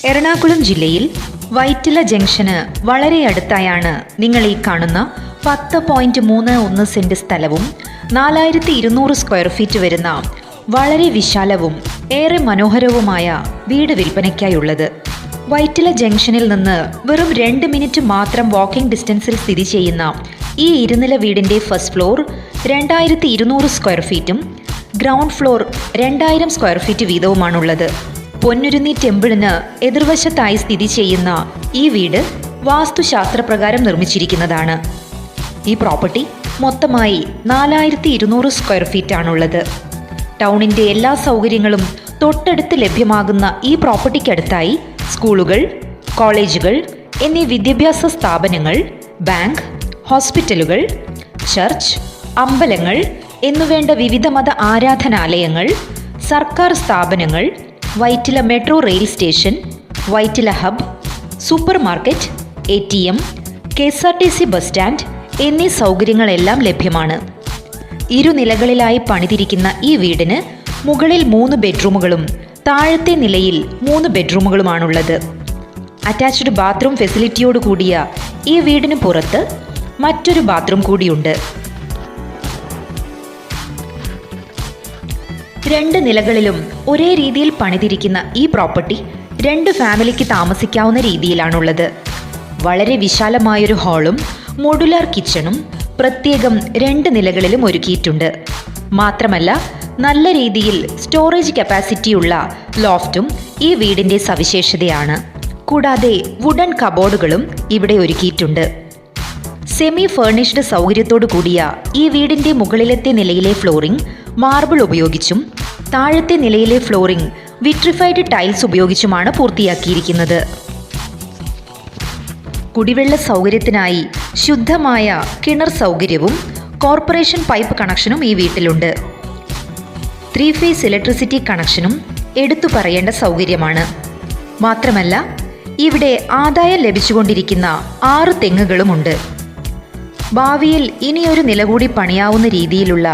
എറണാകുളം ജില്ലയിൽ വൈറ്റില ജംഗ്ഷന് വളരെ അടുത്തായാണ് നിങ്ങൾ ഈ കാണുന്ന 10.31 സെന്റ് സ്ഥലവും 4200 സ്ക്വയർ ഫീറ്റ് വരുന്ന വളരെ വിശാലവും ഏറെ മനോഹരവുമായ വീട് വിൽപ്പനയ്ക്കായുള്ളത്. വൈറ്റില ജംഗ്ഷനിൽ നിന്ന് വെറും 2 മിനിറ്റ് മാത്രം വാക്കിംഗ് ഡിസ്റ്റൻസിൽ സ്ഥിതി ചെയ്യുന്ന ഈ ഇരുനില വീടിൻ്റെ ഫസ്റ്റ് ഫ്ലോർ 2200 സ്ക്വയർ ഫീറ്റും ഗ്രൗണ്ട് ഫ്ലോർ 2000 സ്ക്വയർ ഫീറ്റ് വീതവുമാണുള്ളത്. പൊന്നുരുന്നി ടെമ്പിളിന് എതിർവശത്തായി സ്ഥിതി ചെയ്യുന്ന ഈ വീട് വാസ്തുശാസ്ത്രപ്രകാരം നിർമ്മിച്ചിരിക്കുന്നതാണ്. ഈ പ്രോപ്പർട്ടി മൊത്തമായി 4200 സ്ക്വയർ ഫീറ്റ് ആണുള്ളത്. ടൗണിൻ്റെ എല്ലാ സൗകര്യങ്ങളും തൊട്ടടുത്ത് ലഭ്യമാകുന്ന ഈ പ്രോപ്പർട്ടിക്കടുത്തായി സ്കൂളുകൾ, കോളേജുകൾ എന്നീ വിദ്യാഭ്യാസ സ്ഥാപനങ്ങൾ, ബാങ്ക്, ഹോസ്പിറ്റലുകൾ, ചർച്ച്, അമ്പലങ്ങൾ എന്നുവേണ്ട വിവിധ മത ആരാധനാലയങ്ങൾ, സർക്കാർ സ്ഥാപനങ്ങൾ, Vyttila metro rail station, Vyttila hub, super market, ATM, KSRTC bus stand എന്നീ സൗകര്യങ്ങളെല്ലാം ലഭ്യമാണ്. ഇരുനിലകളിലായി പണിതിരിക്കുന്ന ഈ വീടിന് മുകളിൽ 3 ബെഡ്റൂമുകളും താഴത്തെ നിലയിൽ 3 ബെഡ്റൂമുകളുമാണുള്ളത്. അറ്റാച്ച്ഡ് ബാത്റൂം ഫെസിലിറ്റിയോട് കൂടിയ ഈ വീടിന് പുറത്ത് മറ്റൊരു ബാത്റൂം കൂടിയുണ്ട്. 2 നിലകളിലും ഒരേ രീതിയിൽ പണിതിരിക്കുന്ന ഈ പ്രോപ്പർട്ടി 2 ഫാമിലിക്ക് താമസിക്കാവുന്ന രീതിയിലാണുള്ളത്. വളരെ വിശാലമായൊരു ഹാളും മോഡുലാർ കിച്ചണും പ്രത്യേകം 2 നിലകളിലും ഒരുക്കിയിട്ടുണ്ട്. മാത്രമല്ല നല്ല രീതിയിൽ സ്റ്റോറേജ് കപ്പാസിറ്റിയുള്ള ലോഫ്റ്റും ഈ വീടിൻ്റെ സവിശേഷതയാണ്. കൂടാതെ വുഡൻ കബോർഡുകളും ഇവിടെ ഒരുക്കിയിട്ടുണ്ട്. സെമി ഫേർണിഷ്ഡ് സൗകര്യത്തോടു കൂടിയ ഈ വീടിൻ്റെ മുകളിലത്തെ നിലയിലെ ഫ്ലോറിംഗ് മാർബിൾ ഉപയോഗിച്ചും താഴത്തെ നിലയിലെ ഫ്ലോറിംഗ് വിട്രിഫൈഡ് ടൈൽസ് ഉപയോഗിച്ചുമാണ് പൂർത്തിയാക്കിയിരിക്കുന്നത്. കുടിവെള്ള സൗകര്യത്തിനായി ശുദ്ധമായ കിണർ സൗകര്യവും കോർപ്പറേഷൻ പൈപ്പ് കണക്ഷനും ഈ വീട്ടിലുണ്ട്. 3 ഫേസ് ഇലക്ട്രിസിറ്റി കണക്ഷനും എടുത്തു പറയേണ്ട സൗകര്യമാണ്. മാത്രമല്ല ഇവിടെ ആദായം ലഭിച്ചുകൊണ്ടിരിക്കുന്ന 6 തെങ്ങുകളുമുണ്ട്. ഭാവിയിൽ ഇനിയൊരു നില കൂടി പണിയാവുന്ന രീതിയിലുള്ള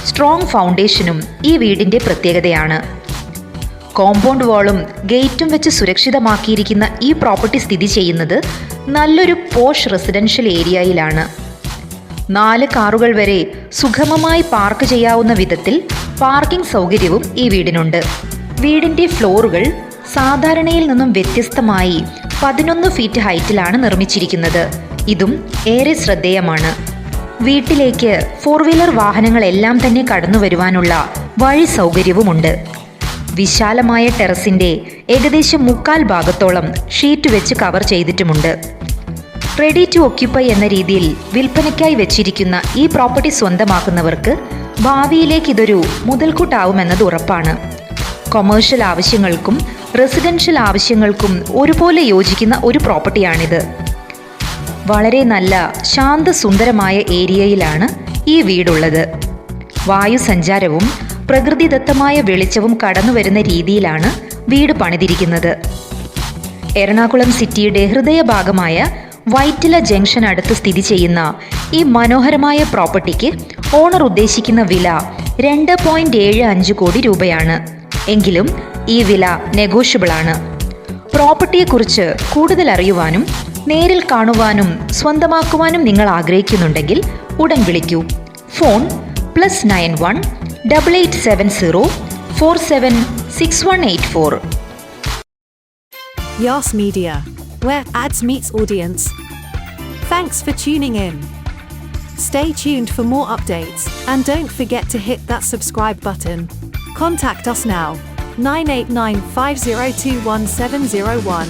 സ്ട്രോങ് ഫൗണ്ടേഷനും ഈ വീടിൻ്റെ പ്രത്യേകതയാണ്. കോമ്പൗണ്ട് വാളും ഗേറ്റും വെച്ച് സുരക്ഷിതമാക്കിയിരിക്കുന്ന ഈ പ്രോപ്പർട്ടി സ്ഥിതി ചെയ്യുന്നത് നല്ലൊരു പോഷ് റെസിഡൻഷ്യൽ ഏരിയയിലാണ്. 4 കാറുകൾ വരെ സുഗമമായി പാർക്ക് ചെയ്യാവുന്ന വിധത്തിൽ പാർക്കിംഗ് സൗകര്യവും ഈ വീടിനുണ്ട്. വീടിൻ്റെ ഫ്ലോറുകൾ സാധാരണയിൽ നിന്നും വ്യത്യസ്തമായി 11 ഫീറ്റ് ഹൈറ്റിലാണ് നിർമ്മിച്ചിരിക്കുന്നത്. ഇതും ഏറെ ശ്രദ്ധേയമാണ്. വീട്ടിലേക്ക് 4 വീലർ വാഹനങ്ങളെല്ലാം തന്നെ കടന്നു വരുവാനുള്ള വഴി സൗകര്യവുമുണ്ട്. വിശാലമായ ടെറസിൻ്റെ ഏകദേശം 3/4 ഭാഗത്തോളം ഷീറ്റ് വെച്ച് കവർ ചെയ്തിട്ടുമുണ്ട്. റെഡി ടു ഓക്യുപ്പൈ എന്ന രീതിയിൽ വിൽപ്പനയ്ക്കായി വെച്ചിരിക്കുന്ന ഈ പ്രോപ്പർട്ടി സ്വന്തമാക്കുന്നവർക്ക് ഭാവിയിലേക്ക് ഇതൊരു മുതൽക്കൂട്ടാവുമെന്നത് ഉറപ്പാണ്. കൊമേഴ്ഷ്യൽ ആവശ്യങ്ങൾക്കും റെസിഡൻഷ്യൽ ആവശ്യങ്ങൾക്കും ഒരുപോലെ യോജിക്കുന്ന ഒരു പ്രോപ്പർട്ടിയാണിത്. വളരെ നല്ല ശാന്തസുന്ദരമായ ഏരിയയിലാണ് ഈ വീടുള്ളത്. വായുസഞ്ചാരവും പ്രകൃതിദത്തമായ വെളിച്ചവും കടന്നു വരുന്ന രീതിയിലാണ് വീട് പണിതിരിക്കുന്നത്. എറണാകുളം സിറ്റിയുടെ ഹൃദയഭാഗമായ വൈറ്റില ജംഗ്ഷൻ അടുത്ത് സ്ഥിതി ചെയ്യുന്ന ഈ മനോഹരമായ പ്രോപ്പർട്ടിക്ക് ഓണർ ഉദ്ദേശിക്കുന്ന വില 2.75 കോടി രൂപയാണ്. എങ്കിലും ഈ വില നെഗോഷ്യബിളാണ്. പ്രോപ്പർട്ടിയെക്കുറിച്ച് കൂടുതൽ അറിയുവാനും നേരിൽ കാണുവാനും സ്വന്തമാക്കുവാനും നിങ്ങൾ ആഗ്രഹിക്കുന്നുണ്ടെങ്കിൽ ഉടൻ വിളിക്കൂ. Phone +91 8870 476184. Yas Media, where ads meets audience. Thanks for tuning in. Stay tuned for more updates and don't forget to hit that subscribe button. Contact us now 9895021701.